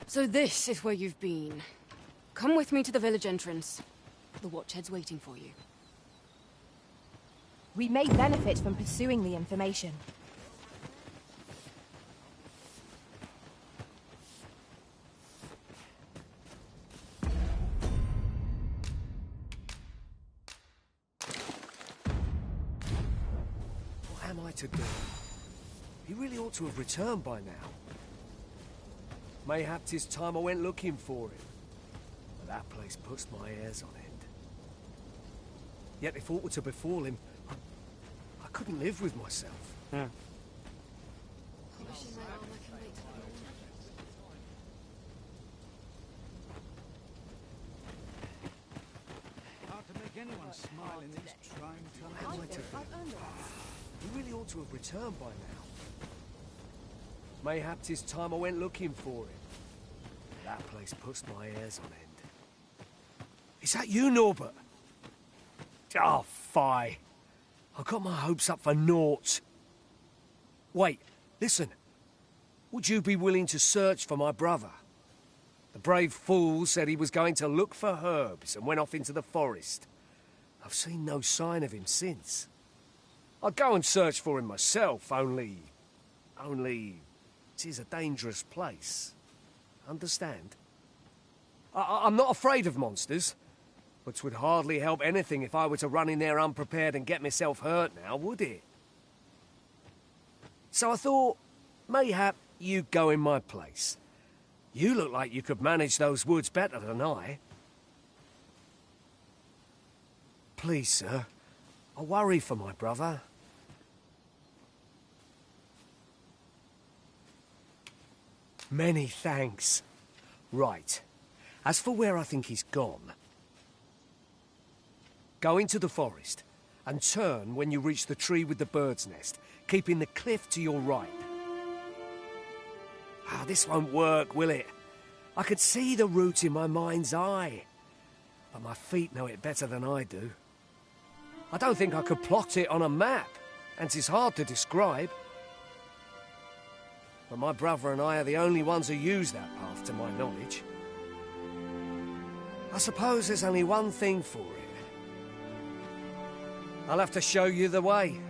So this is where you've been. Come with me to the village entrance. The Watchhead's waiting for you. We may benefit from pursuing the information. What am I to do? He really ought to have returned by now. Mayhap 'tis time I went looking for him. But that place puts my hairs on end. Yet if aught were to befall him, I couldn't live with myself. Yeah. Hard to make anyone smile in these trying How am I times. to do? He really ought to have returned by now. Mayhap 'tis time I went looking for him. That place puts my hairs on end. Is that you, Norbert? Oh, fie. I got my hopes up for naught. Wait, listen. Would you be willing to search for my brother? The brave fool said he was going to look for herbs and went off into the forest. I've seen no sign of him since. I'd go and search for him myself, only... it is a dangerous place. Understand? I'm not afraid of monsters, but 'twould hardly help anything if I were to run in there unprepared and get myself hurt now, would it? So I thought, mayhap you'd go in my place. You look like you could manage those woods better than I. Please, sir, I worry for my brother. Many thanks. Right. As for where I think he's gone, go into the forest and turn when you reach the tree with the bird's nest, keeping the cliff to your right. Ah, this won't work, will it? I could see the route in my mind's eye, but my feet know it better than I do. I don't think I could plot it on a map, and 'tis hard to describe. But my brother and I are the only ones who use that path, to my knowledge. I suppose there's only one thing for it. I'll have to show you the way.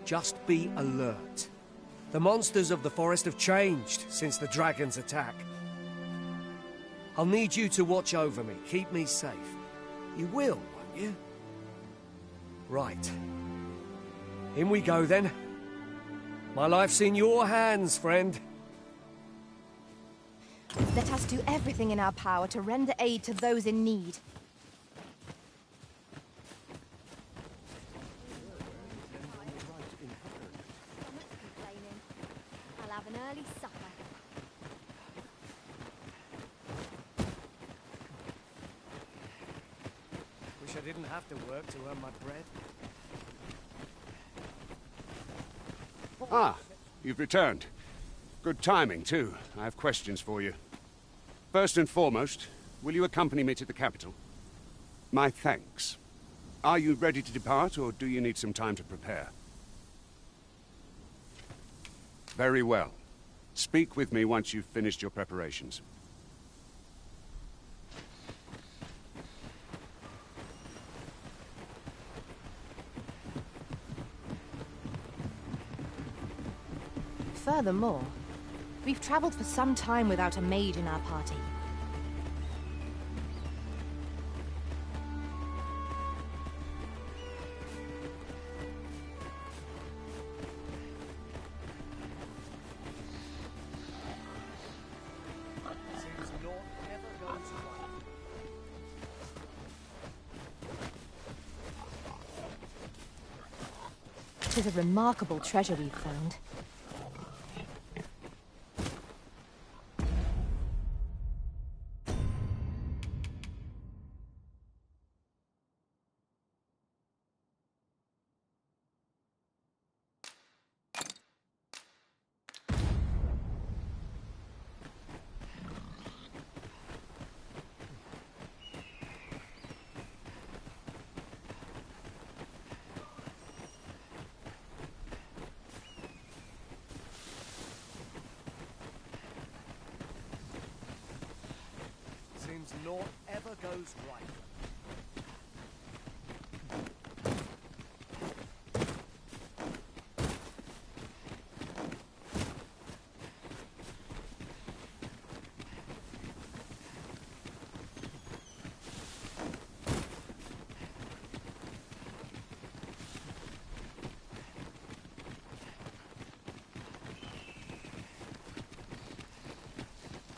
Just be alert. The monsters of the forest have changed since the dragon's attack. I'll need you to watch over me, keep me safe. You will, won't you? Right. In we go, then. My life's in your hands, friend. Let us do everything in our power to render aid to those in need. I'll have an early supper. Wish I didn't have to work to earn my bread. Ah, you've returned. Good timing, too. I have questions for you. First and foremost, will you accompany me to the capital? My thanks. Are you ready to depart, or do you need some time to prepare? Very well. Speak with me once you've finished your preparations. Furthermore, we've traveled for some time without a mage in our party. Seems naught ever goes right. Tis a remarkable treasure we've found. naught ever goes right.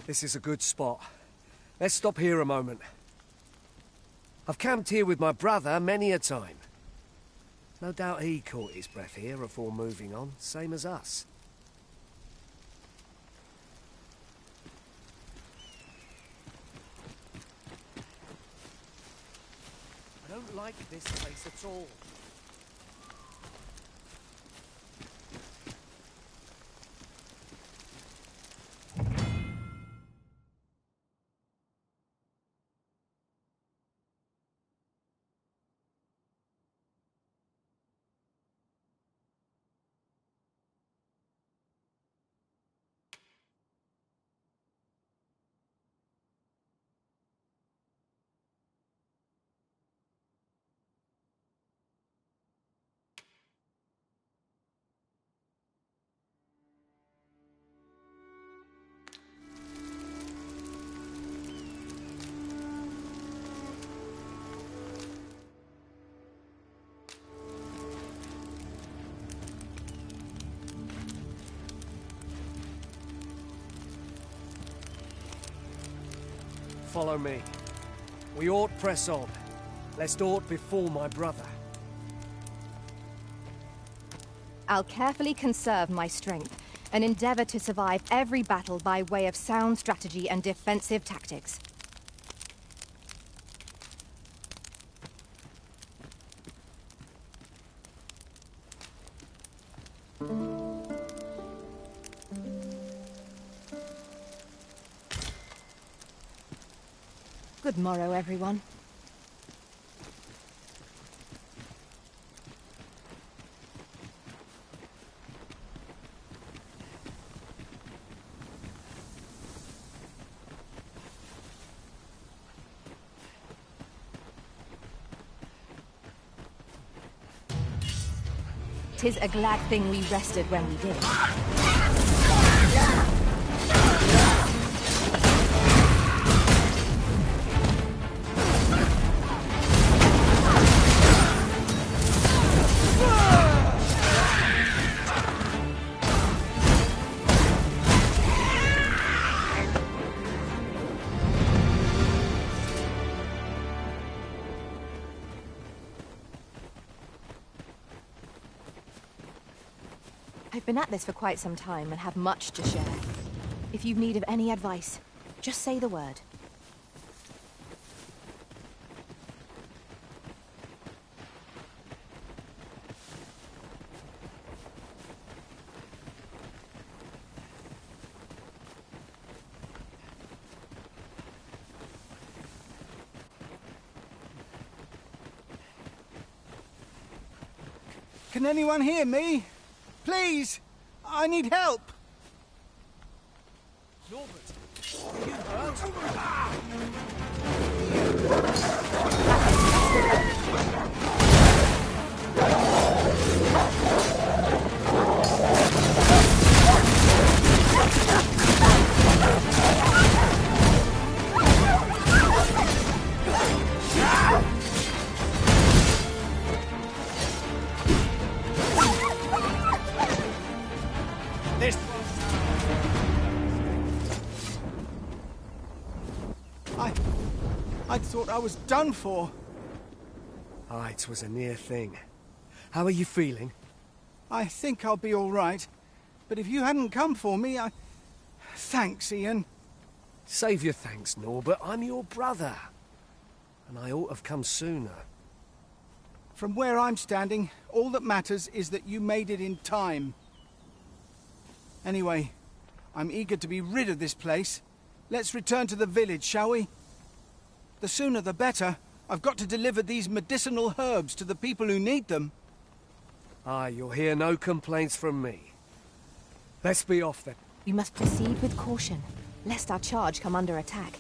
This is a good spot. Let's stop here a moment. I've camped here with my brother many a time. No doubt he caught his breath here before moving on, same as us. I don't like this place at all. Follow me. We ought press on, lest aught befall my brother. I'll carefully conserve my strength and endeavor to survive every battle by way of sound strategy and defensive tactics. Good morrow, everyone. Tis a glad thing we rested when we did. I've been at this for quite some time and have much to share. If you've need of any advice, just say the word. Can anyone hear me? Please! I need help! Norbert, are you hurt? I thought I was done for. Ah, it was a near thing. How are you feeling? I think I'll be all right. But if you hadn't come for me, Thanks, Ian. Save your thanks, Norbert. I'm your brother. And I ought to have come sooner. From where I'm standing, all that matters is that you made it in time. Anyway, I'm eager to be rid of this place. Let's return to the village, shall we? The sooner the better. I've got to deliver these medicinal herbs to the people who need them. Ah, you'll hear no complaints from me. Let's be off then. We must proceed with caution, lest our charge come under attack.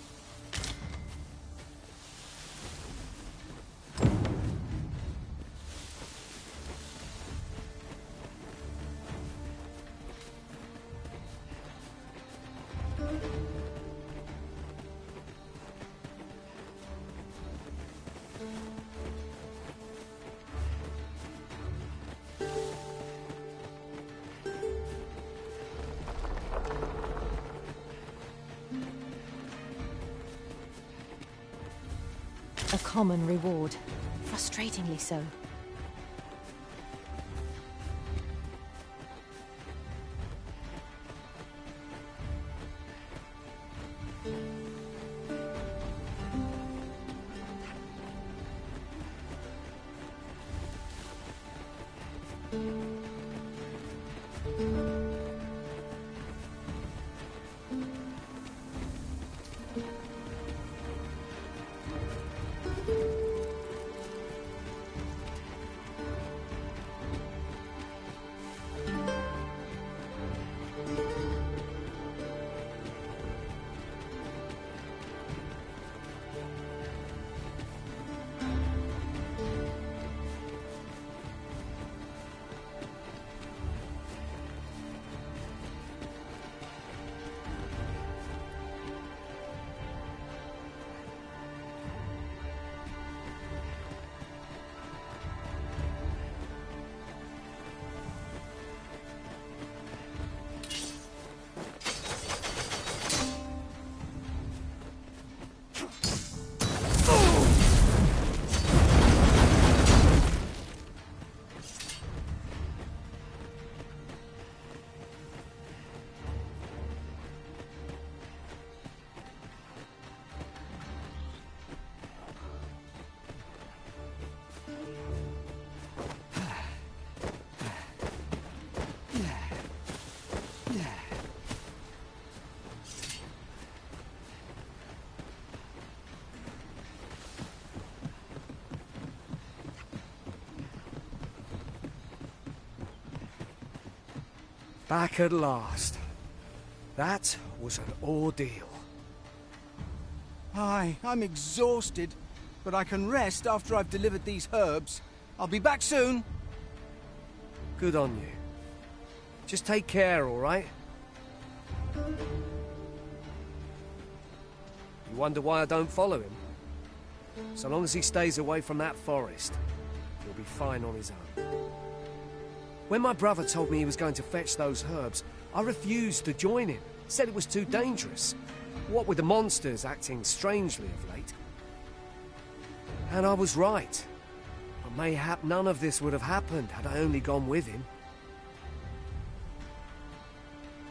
uncommon reward. Frustratingly so. Back at last. That was an ordeal. Aye, I'm exhausted, but I can rest after I've delivered these herbs. I'll be back soon. Good on you. Just take care, all right? You wonder why I don't follow him? So long as he stays away from that forest, he'll be fine on his own. When my brother told me he was going to fetch those herbs, I refused to join him. Said it was too dangerous. What with the monsters acting strangely of late. And I was right. But mayhap none of this would have happened had I only gone with him.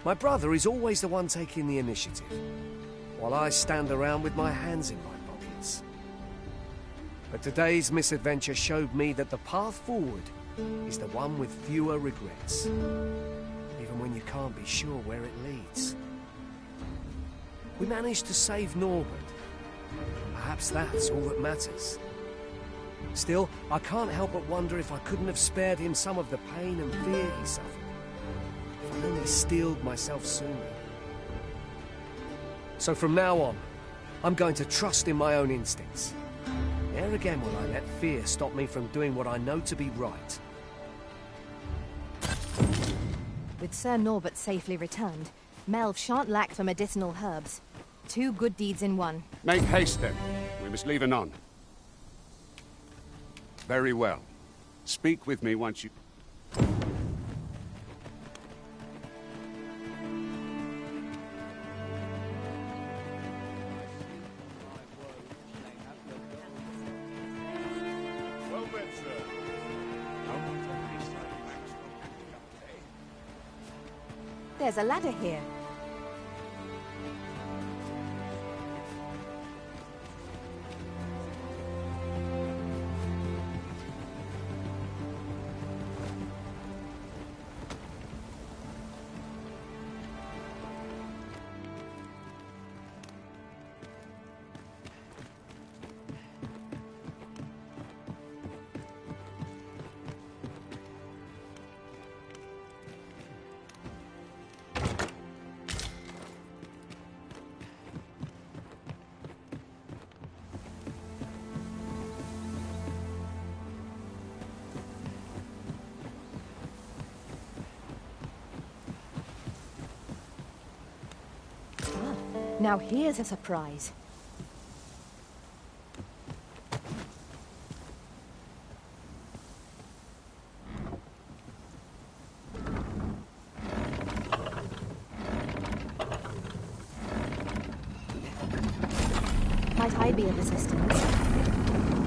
My brother is always the one taking the initiative, while I stand around with my hands in my pockets. But today's misadventure showed me that the path forward is the one with fewer regrets, even when you can't be sure where it leads. We managed to save Norbert. Perhaps that's all that matters. Still, I can't help but wonder if I couldn't have spared him some of the pain and fear he suffered. If I only steeled myself sooner. So from now on, I'm going to trust in my own instincts. Ne'er again will I let fear stop me from doing what I know to be right. With Sir Norbert safely returned, Melv shan't lack for medicinal herbs. 2 good deeds in one. Make haste, then. We must leave anon. Very well. Speak with me once you... There's a ladder here. Now here's a surprise. Might I be of assistance?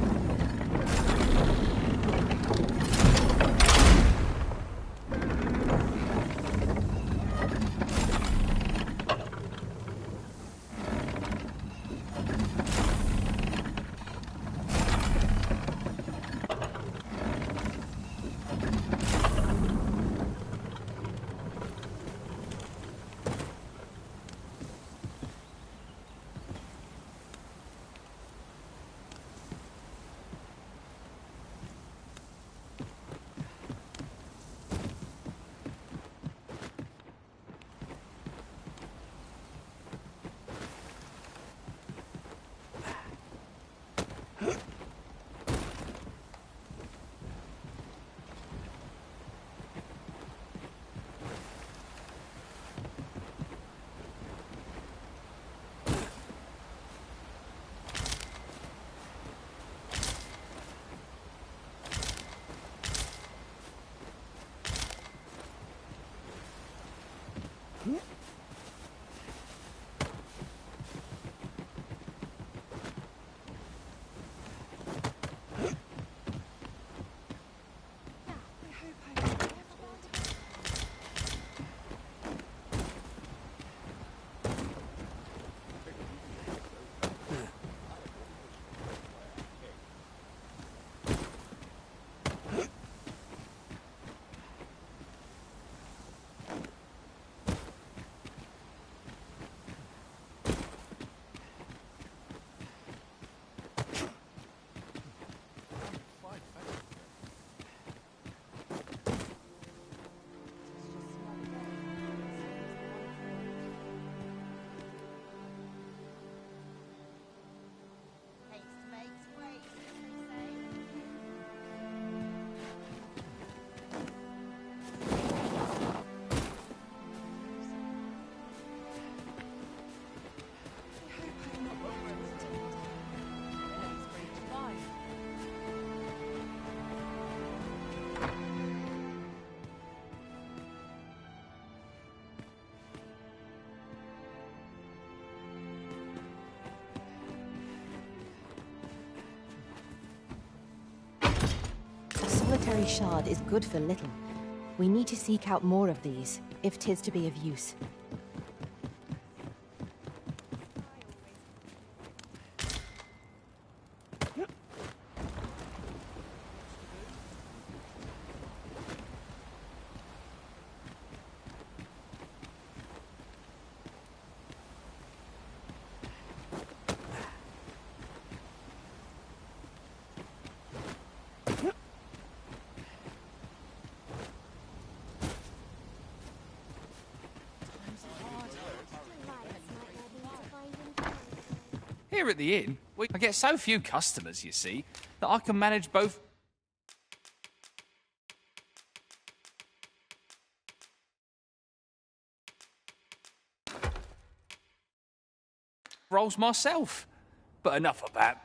solitary shard is good for little. We need to seek out more of these, if 'tis to be of use. Here at the inn, I get so few customers, you see, that I can manage both roles myself. But enough of that.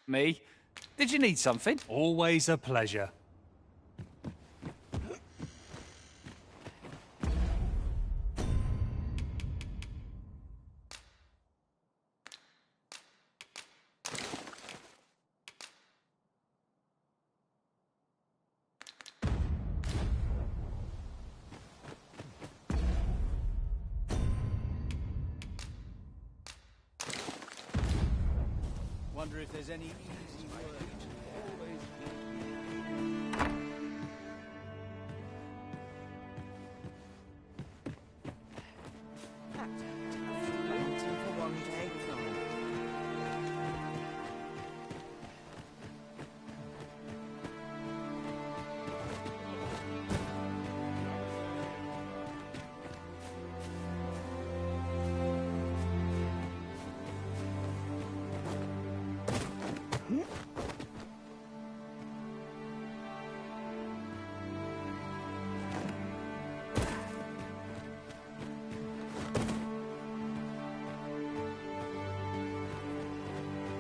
Me? Did you need something? Always a pleasure. Wonder if there's any easy word.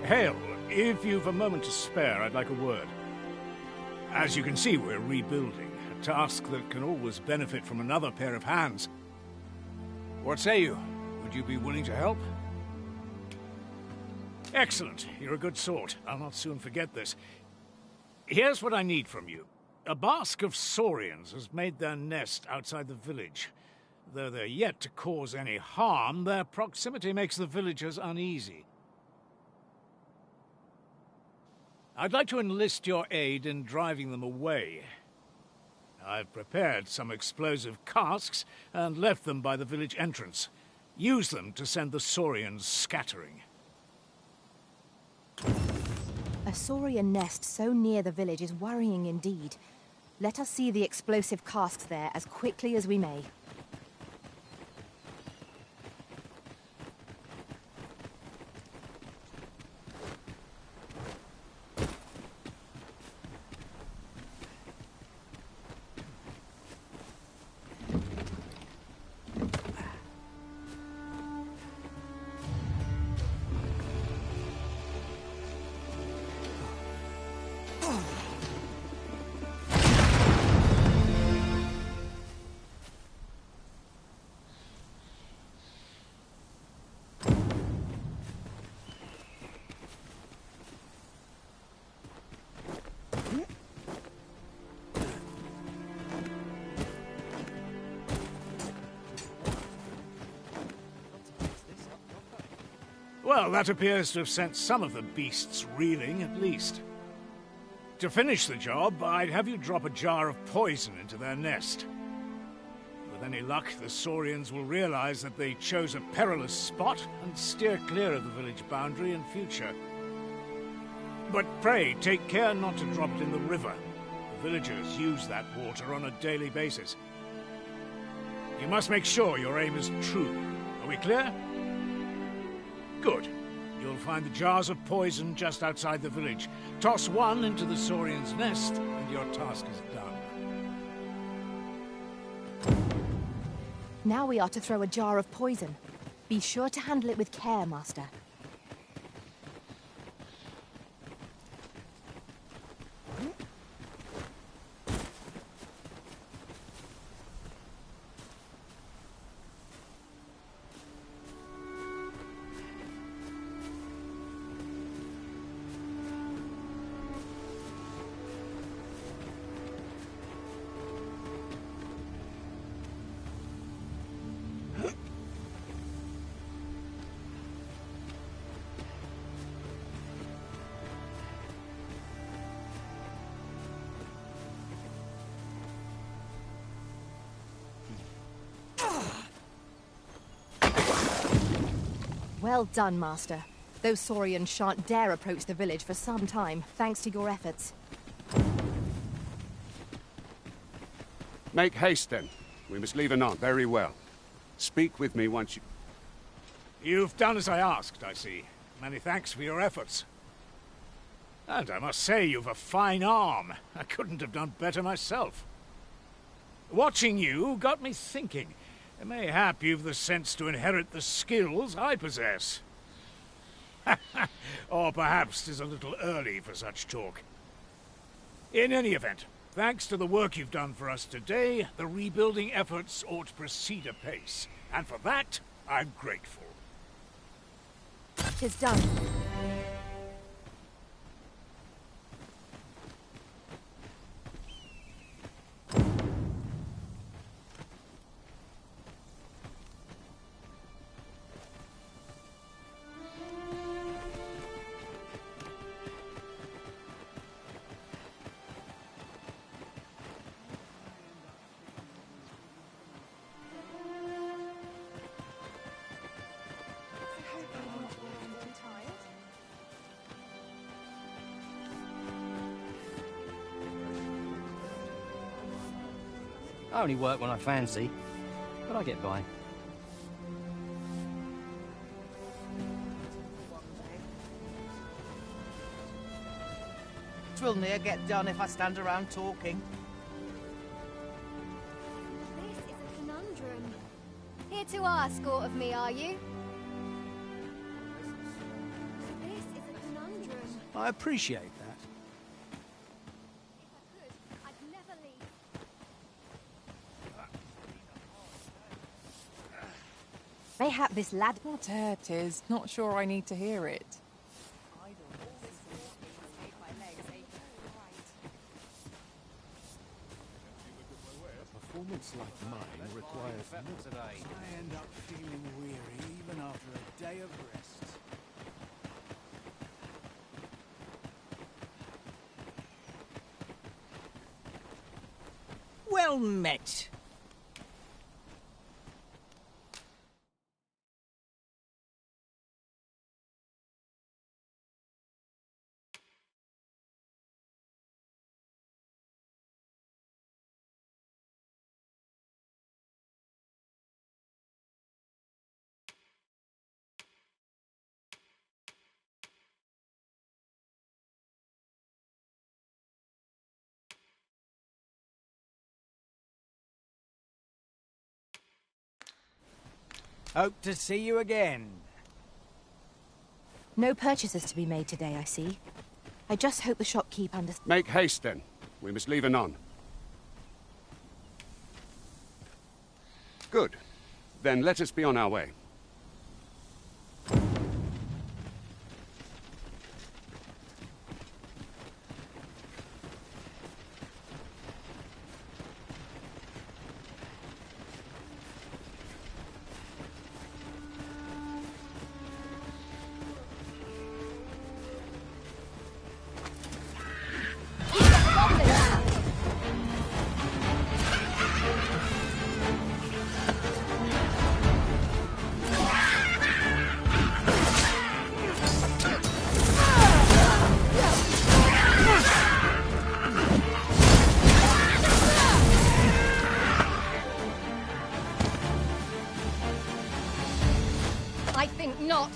Hail, if you've a moment to spare, I'd like a word. As you can see, we're rebuilding, a task that can always benefit from another pair of hands. What say you? Would you be willing to help? Excellent. You're a good sort. I'll not soon forget this. Here's what I need from you. A bask of saurians has made their nest outside the village. Though they're yet to cause any harm, their proximity makes the villagers uneasy. I'd like to enlist your aid in driving them away. I've prepared some explosive casks and left them by the village entrance. Use them to send the saurians scattering. A saurian nest so near the village is worrying indeed. Let us see the explosive casks there as quickly as we may. Well, that appears to have sent some of the beasts reeling, at least. To finish the job, I'd have you drop a jar of poison into their nest. With any luck, the Saurians will realize that they chose a perilous spot and steer clear of the village boundary in future. But pray, take care not to drop it in the river. The villagers use that water on a daily basis. You must make sure your aim is true. Are we clear? Good. You'll find the jars of poison just outside the village. Toss one into the Saurian's nest, and your task is done. Now we are to throw a jar of poison. Be sure to handle it with care, Master. Well done, Master. Those Saurians shan't dare approach the village for some time, thanks to your efforts. Make haste, then. We must leave anon. Very well. Speak with me once you... You've done as I asked, I see. Many thanks for your efforts. And I must say, you've a fine arm. I couldn't have done better myself. Watching you got me thinking. Mayhap you've the sense to inherit the skills I possess. Or perhaps 'tis a little early for such talk. In any event, thanks to the work you've done for us today, the rebuilding efforts ought to proceed apace. And for that, I'm grateful. 'Tis done. I only work when I fancy, but I get by. Twill ne'er get done if I stand around talking. This is a conundrum. Here to ask aught of me, are you? This is a conundrum. I appreciate that. If I could, I'd never leave. Mayhap this lad... What air 'tis. Not sure I need to hear it. Performance like mine requires today. I end up feeling weary even after a day of rest. Well met. Hope to see you again. No purchases to be made today, I see. I just hope the shopkeep understands. Make haste, then. We must leave anon. Good. Then let us be on our way. think not.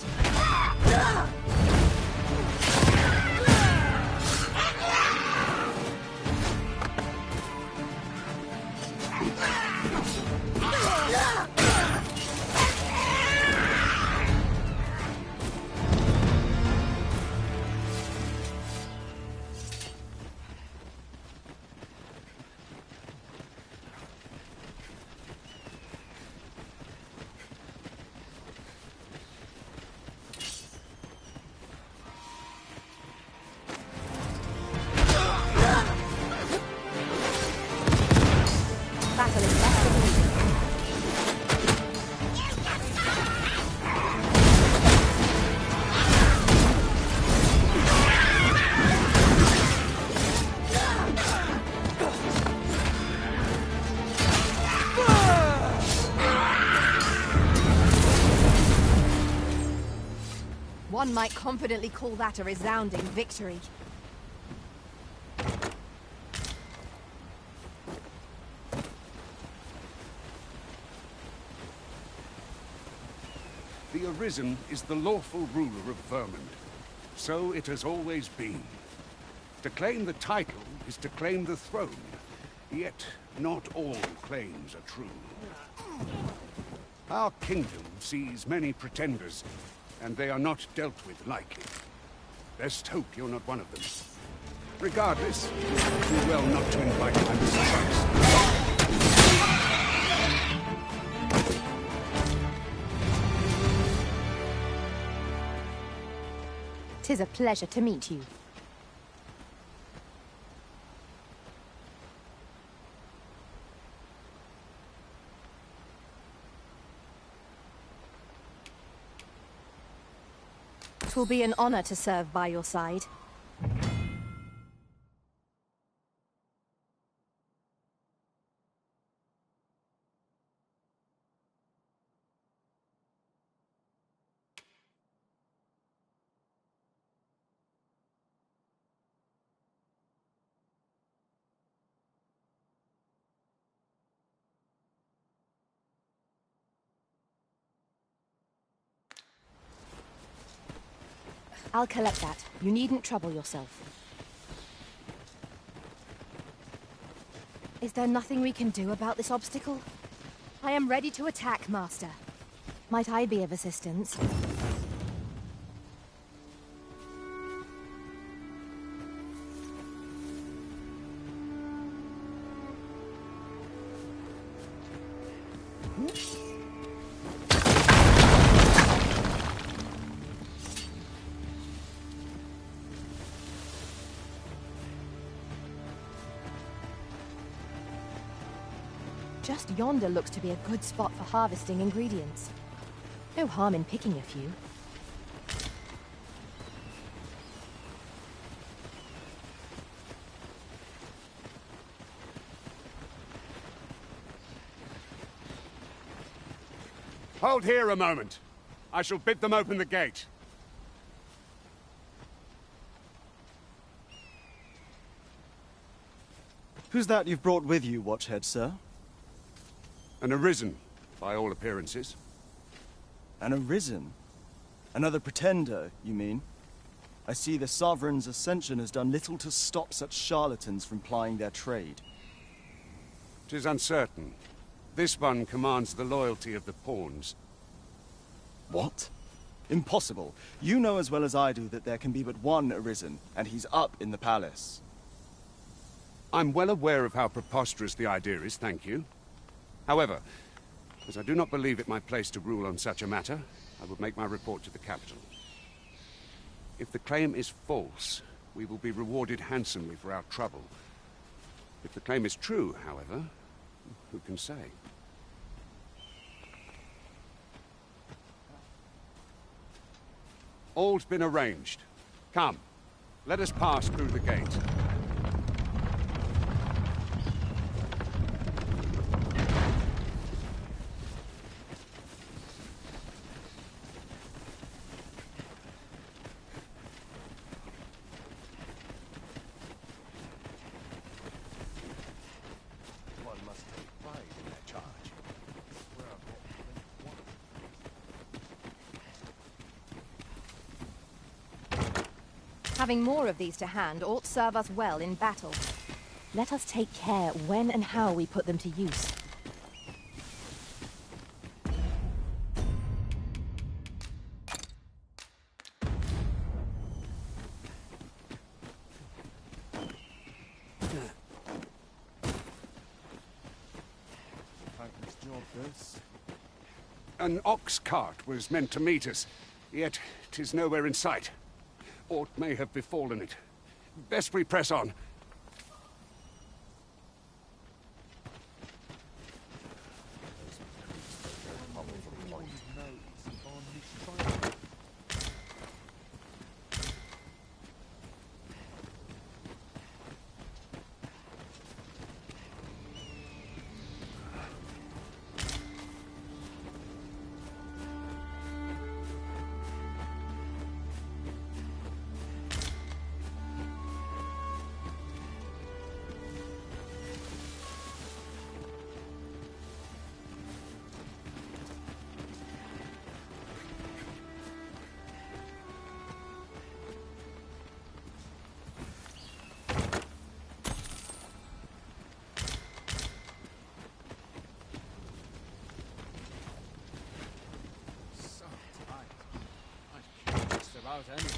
Battle is less than easy. One might confidently call that a resounding victory. The Arisen is the lawful ruler of Vermund. So it has always been. To claim the title is to claim the throne. Yet, not all claims are true. Our kingdom sees many pretenders, and they are not dealt with lightly. Best hope you're not one of them. Regardless, do well not to invite my mistrust. 'Tis a pleasure to meet you. It will be an honor to serve by your side. I'll collect that. You needn't trouble yourself. Is there nothing we can do about this obstacle? I am ready to attack, Master. Might I be of assistance? Just yonder looks to be a good spot for harvesting ingredients. No harm in picking a few. Hold here a moment. I shall bid them open the gate. Who's that you've brought with you, Watchhead, sir? An Arisen, by all appearances. An Arisen? Another pretender, you mean? I see the Sovereign's ascension has done little to stop such charlatans from plying their trade. 'Tis uncertain. This one commands the loyalty of the pawns. What? Impossible. You know as well as I do that there can be but one Arisen, and he's up in the palace. I'm well aware of how preposterous the idea is, thank you. However, as I do not believe it my place to rule on such a matter, I will make my report to the capital. If the claim is false, we will be rewarded handsomely for our trouble. If the claim is true, however, who can say? All's been arranged. Come, let us pass through the gate. Having more of these to hand ought serve us well in battle. Let us take care when and how we put them to use. An ox cart was meant to meet us, yet 'tis nowhere in sight. Aught may have befallen it. Best we press on. Out anyway.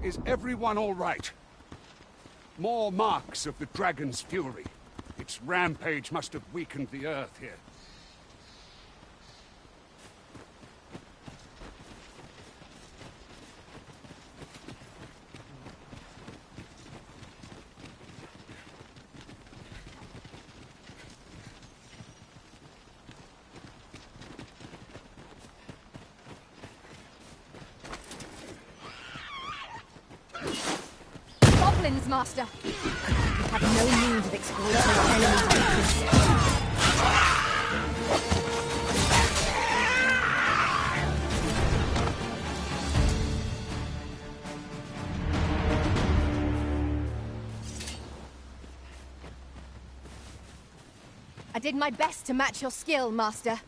Is everyone all right? More marks of the dragon's fury. Its rampage must have weakened the earth here. Master. We have no means of exploiting our enemy's weakness. I did my best to match your skill, Master.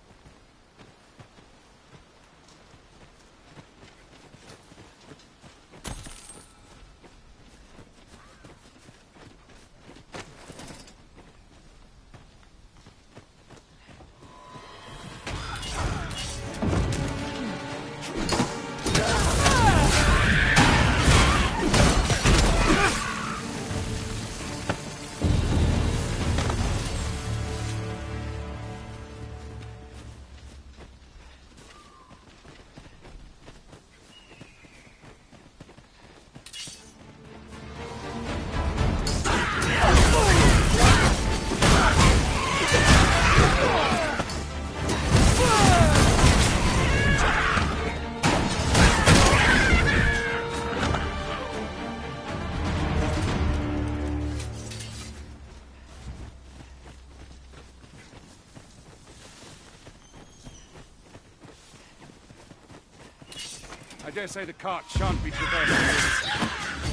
I dare say the cart shan't be traversed.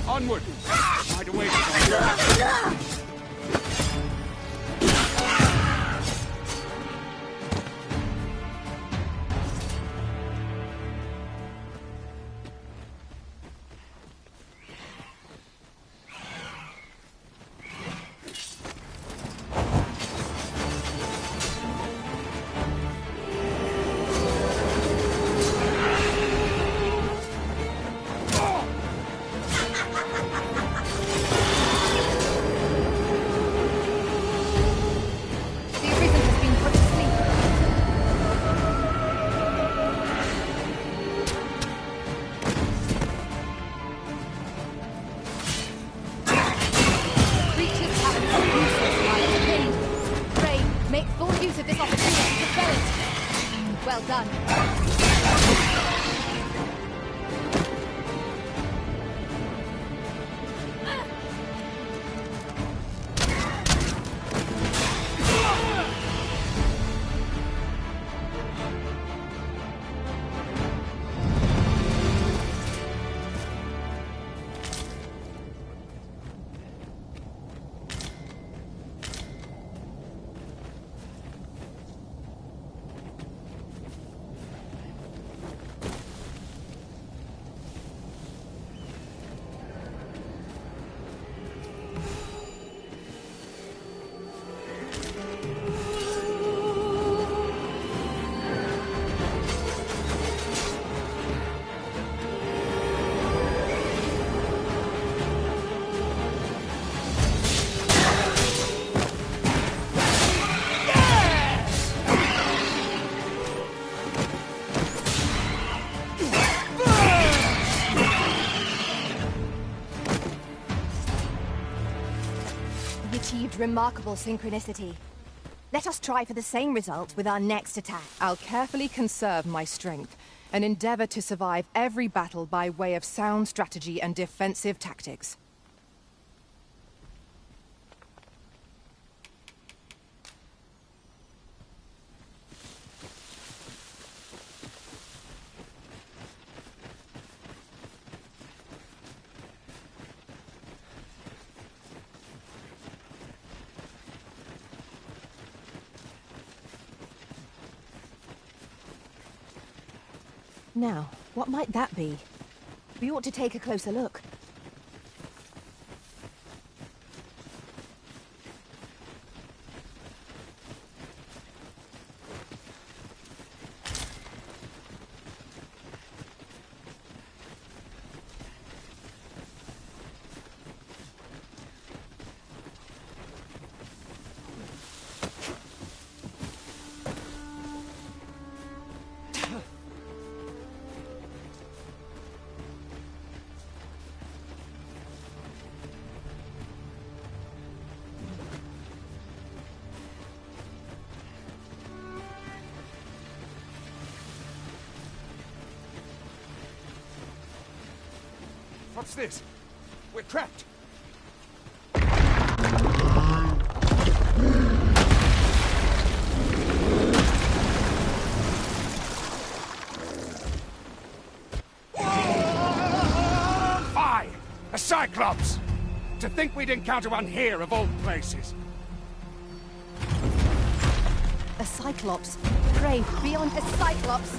Onward! Hide away from achieved remarkable synchronicity. Let us try for the same result with our next attack. I'll carefully conserve my strength and endeavor to survive every battle by way of sound strategy and defensive tactics. Now, what might that be? We ought to take a closer look. What's this? We're trapped! Fie! A Cyclops! To think we'd encounter one here of all places. A Cyclops? Pray, beyond a Cyclops!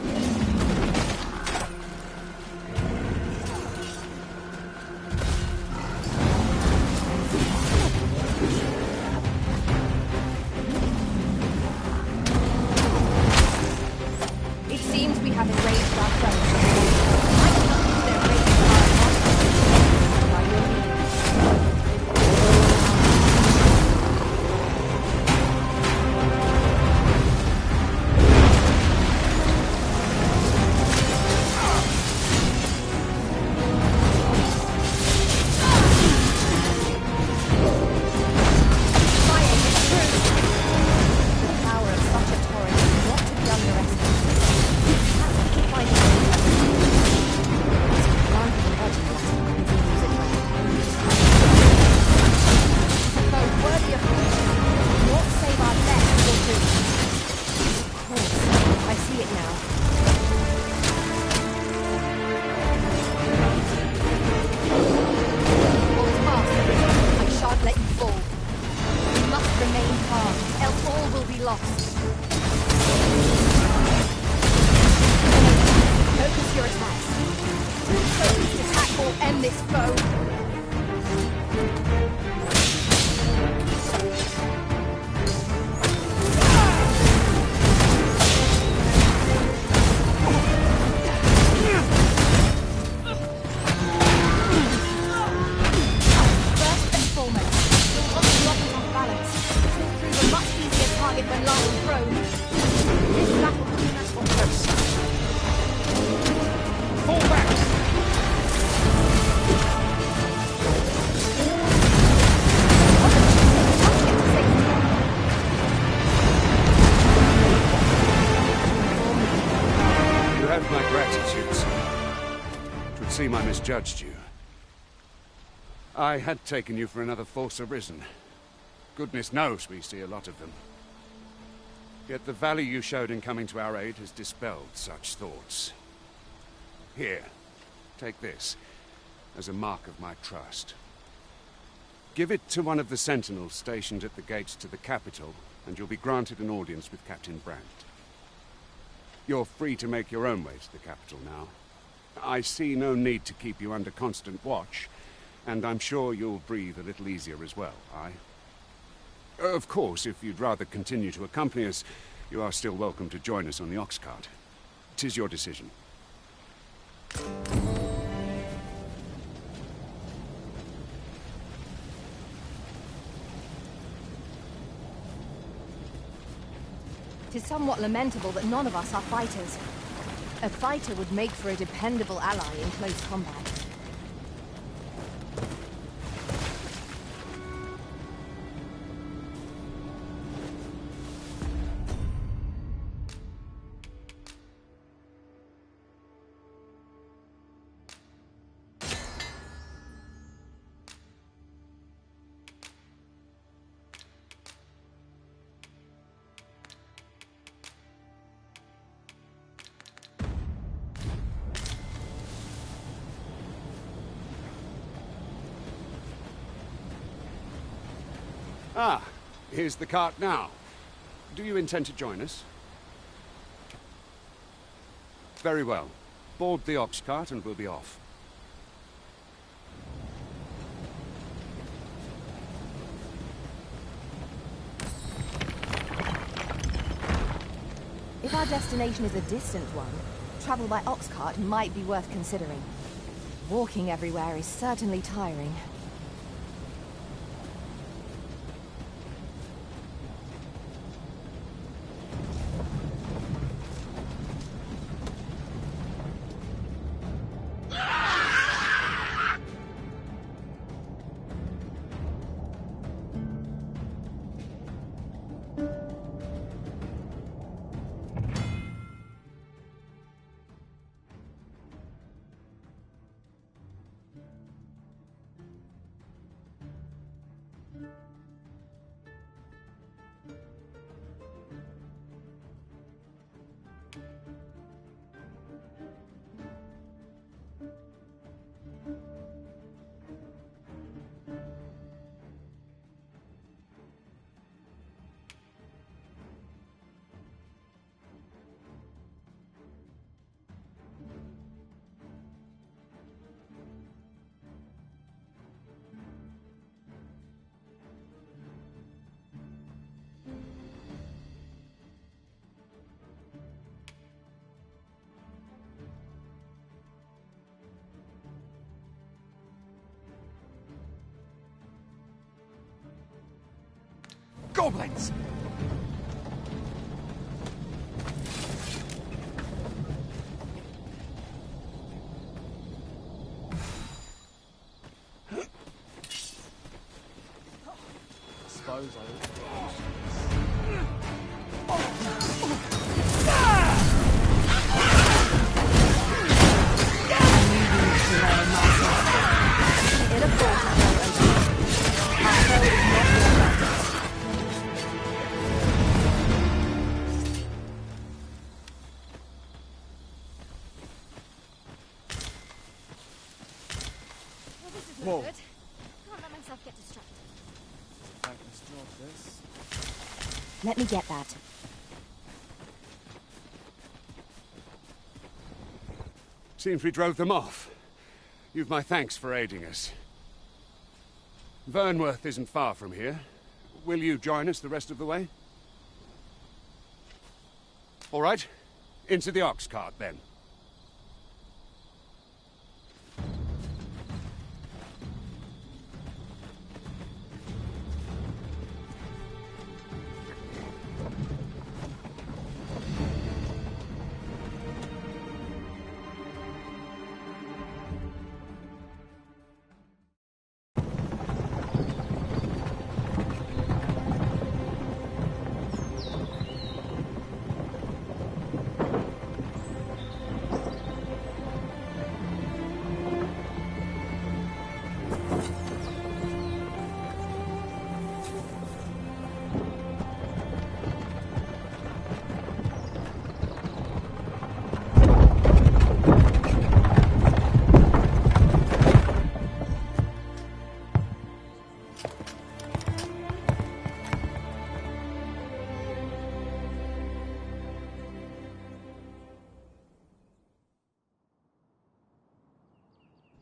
Seem I misjudged you. I had taken you for another Force Arisen. Goodness knows we see a lot of them. Yet the value you showed in coming to our aid has dispelled such thoughts. Here, take this, as a mark of my trust. Give it to one of the sentinels stationed at the gates to the capital, and you'll be granted an audience with Captain Brandt. You're free to make your own way to the capital now. I see no need to keep you under constant watch, and I'm sure you'll breathe a little easier as well, aye? Of course, if you'd rather continue to accompany us, you are still welcome to join us on the ox cart. 'Tis your decision. It is somewhat lamentable that none of us are fighters. A fighter would make for a dependable ally in close combat. Ah, here's the cart now. Do you intend to join us? Very well. Board the ox cart and we'll be off. If our destination is a distant one, travel by ox cart might be worth considering. Walking everywhere is certainly tiring. Goblins! Suppose I ought to. Whoa. Good. Can't let myself get distracted. Thankless job, this. Let me get that. Seems we drove them off. You've my thanks for aiding us. Vernworth isn't far from here. Will you join us the rest of the way? All right. Into the ox cart, then.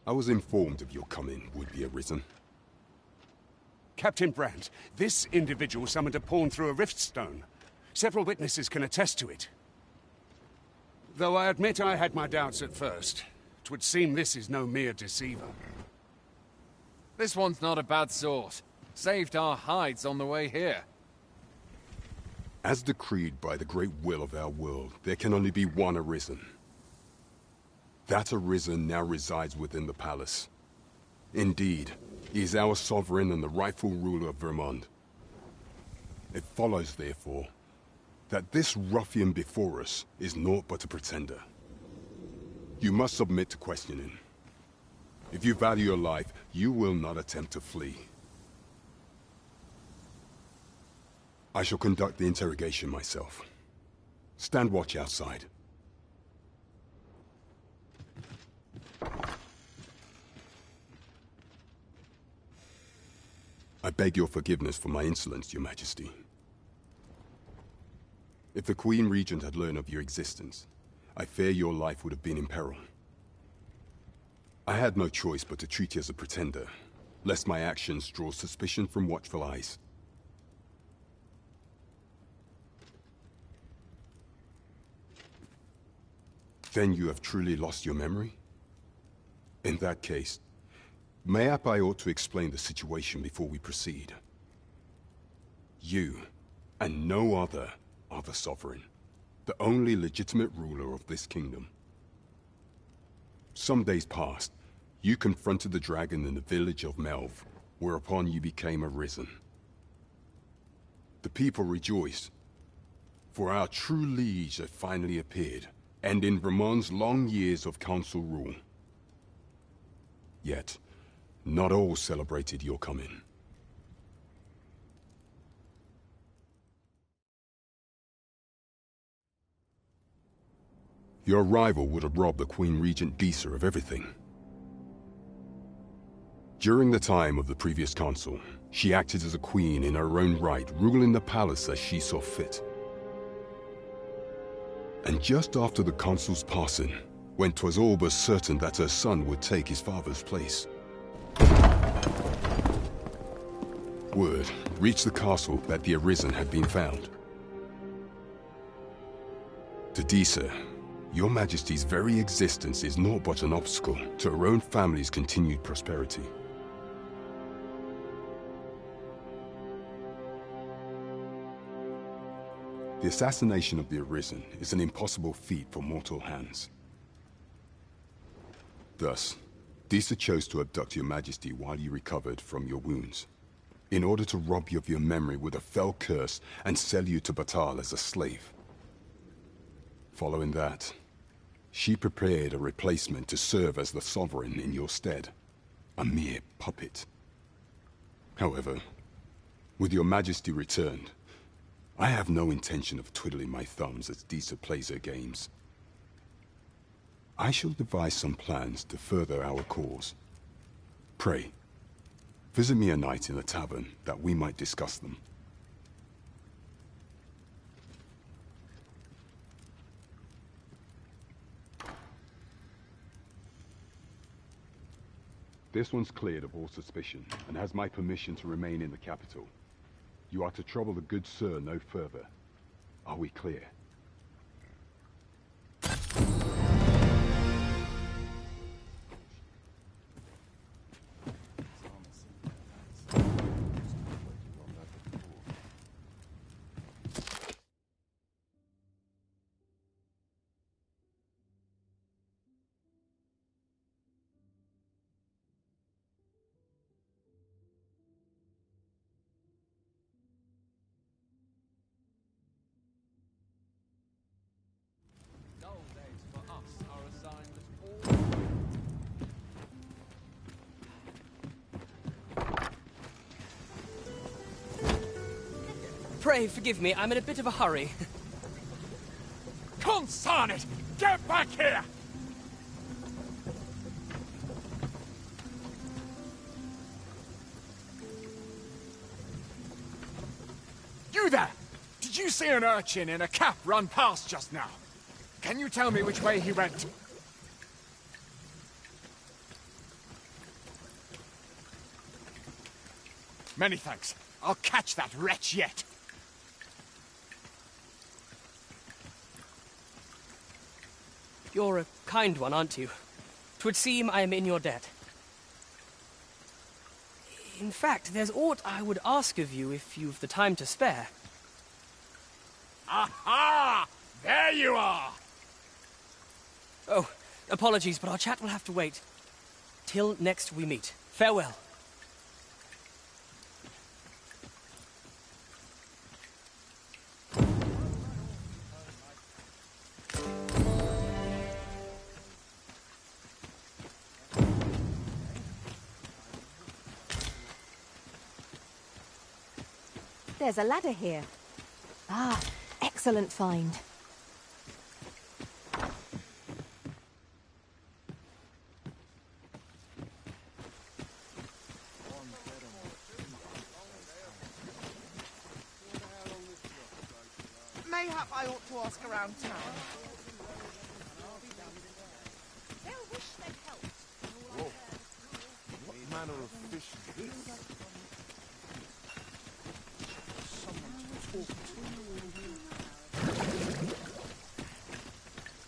I was informed of your coming, would-be Arisen. Captain Brandt, this individual summoned a pawn through a rift stone. Several witnesses can attest to it. Though I admit I had my doubts at first. 'Twould seem this is no mere deceiver. This one's not a bad sort. Saved our hides on the way here. As decreed by the great will of our world, there can only be one Arisen. That Arisen now resides within the palace. Indeed, he is our sovereign and the rightful ruler of Vermont. It follows, therefore, that this ruffian before us is naught but a pretender. You must submit to questioning. If you value your life, you will not attempt to flee. I shall conduct the interrogation myself. Stand watch outside. I beg your forgiveness for my insolence, Your Majesty. If the Queen Regent had learned of your existence, I fear your life would have been in peril. I had no choice but to treat you as a pretender, lest my actions draw suspicion from watchful eyes. Then you have truly lost your memory? In that case, mayhap I ought to explain the situation before we proceed. You, and no other, are the Sovereign, the only legitimate ruler of this kingdom. Some days past, you confronted the dragon in the village of Melv, whereupon you became arisen. The people rejoiced, for our true liege had finally appeared, ending Ramon's long years of council rule. Yet, not all celebrated your coming. Your arrival would have robbed the Queen Regent Disa of everything. During the time of the previous council, she acted as a queen in her own right, ruling the palace as she saw fit. And just after the council's passing, when 'twas all but certain that her son would take his father's place, word reached the castle that the Arisen had been found. To Disa, Your Majesty's very existence is naught but an obstacle to her own family's continued prosperity. The assassination of the Arisen is an impossible feat for mortal hands. Thus, Disa chose to abduct Your Majesty while you recovered from your wounds, in order to rob you of your memory with a fell curse and sell you to Batal as a slave. Following that, she prepared a replacement to serve as the Sovereign in your stead, a mere puppet. However, with Your Majesty returned, I have no intention of twiddling my thumbs as Disa plays her games. I shall devise some plans to further our cause. Pray, visit me a night in the tavern that we might discuss them. This one's cleared of all suspicion and has my permission to remain in the capital. You are to trouble the good sir no further. Are we clear? Pray forgive me, I'm in a bit of a hurry. Consign it! Get back here! You there! Did you see an urchin in a cap run past just now? Can you tell me which way he went? Many thanks. I'll catch that wretch yet. You're a kind one, aren't you? 'Twould seem I am in your debt. In fact, there's aught I would ask of you if you've the time to spare. Aha! There you are! Oh, apologies, but our chat will have to wait. Till next we meet. Farewell. There's a ladder here. Ah, excellent find. Mayhap I ought to ask around town. They'll wish they'd helped. Whoa. What manner of fish is this? Someone to talk to.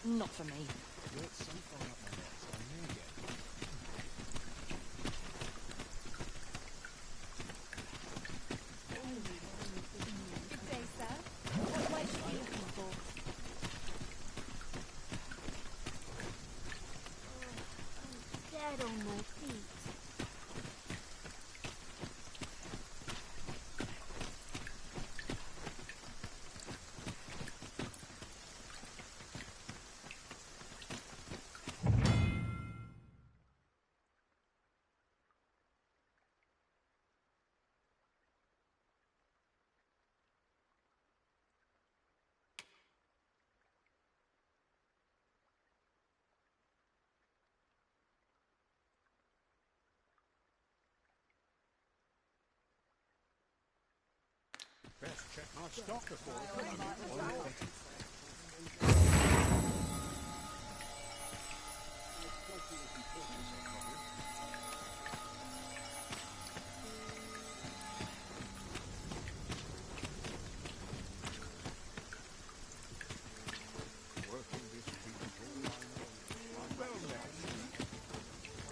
Not for me. Get something up my nose. I may get it. Good day, sir. What way should we looking for? I'm dead on my feet. Best check our stock before it.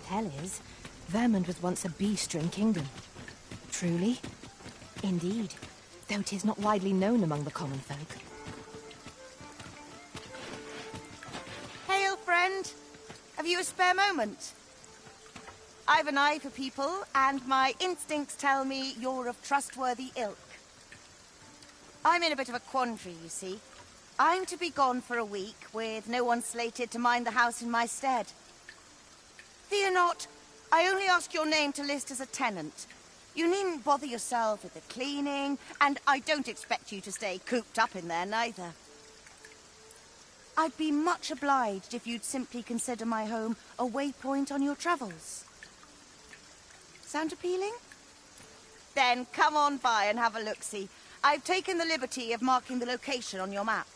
Hell is, Vermund was once a beast-ridden kingdom. Truly? Indeed, though 'tis not widely known among the common folk. Hail, friend. Have you a spare moment? I've an eye for people, and my instincts tell me you're of trustworthy ilk. I'm in a bit of a quandary, you see. I'm to be gone for a week, with no one slated to mind the house in my stead. Fear not. I only ask your name to list as a tenant. You needn't bother yourself with the cleaning, and I don't expect you to stay cooped up in there, neither. I'd be much obliged if you'd simply consider my home a waypoint on your travels. Sound appealing? Then come on by and have a look-see. I've taken the liberty of marking the location on your map.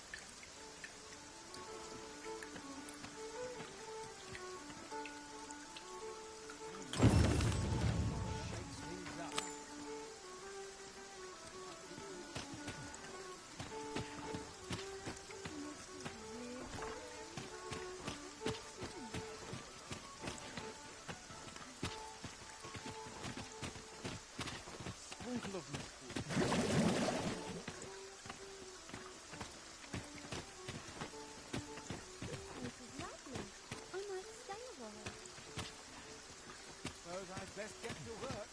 Best get to work.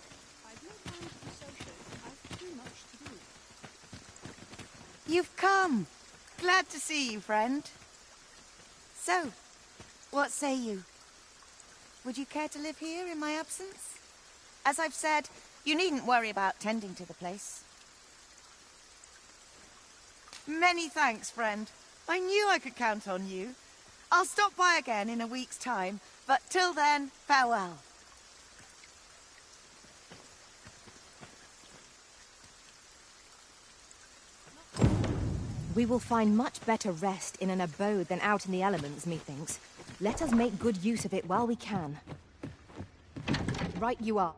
I've no time to be social. I've too much to do. You've come. Glad to see you, friend. So, what say you? Would you care to live here in my absence? As I've said, you needn't worry about tending to the place. Many thanks, friend. I knew I could count on you. I'll stop by again in a week's time, but till then, farewell. We will find much better rest in an abode than out in the elements, methinks. Let us make good use of it while we can. Right you are.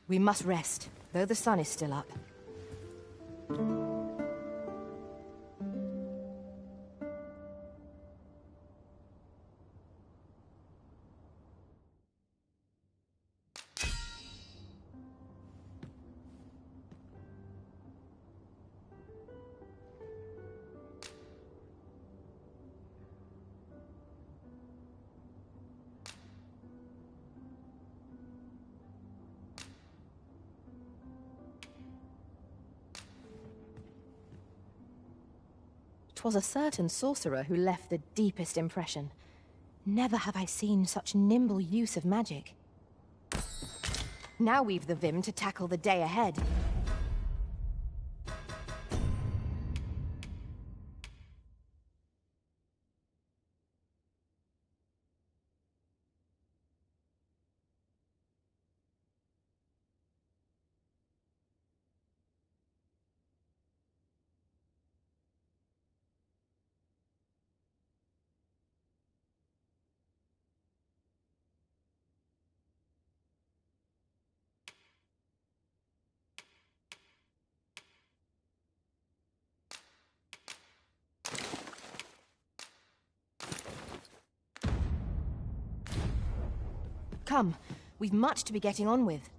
We must rest, though the sun is still up. 'Twas a certain sorcerer who left the deepest impression. Never have I seen such nimble use of magic. Now we've the vim to tackle the day ahead. Come, we've much to be getting on with.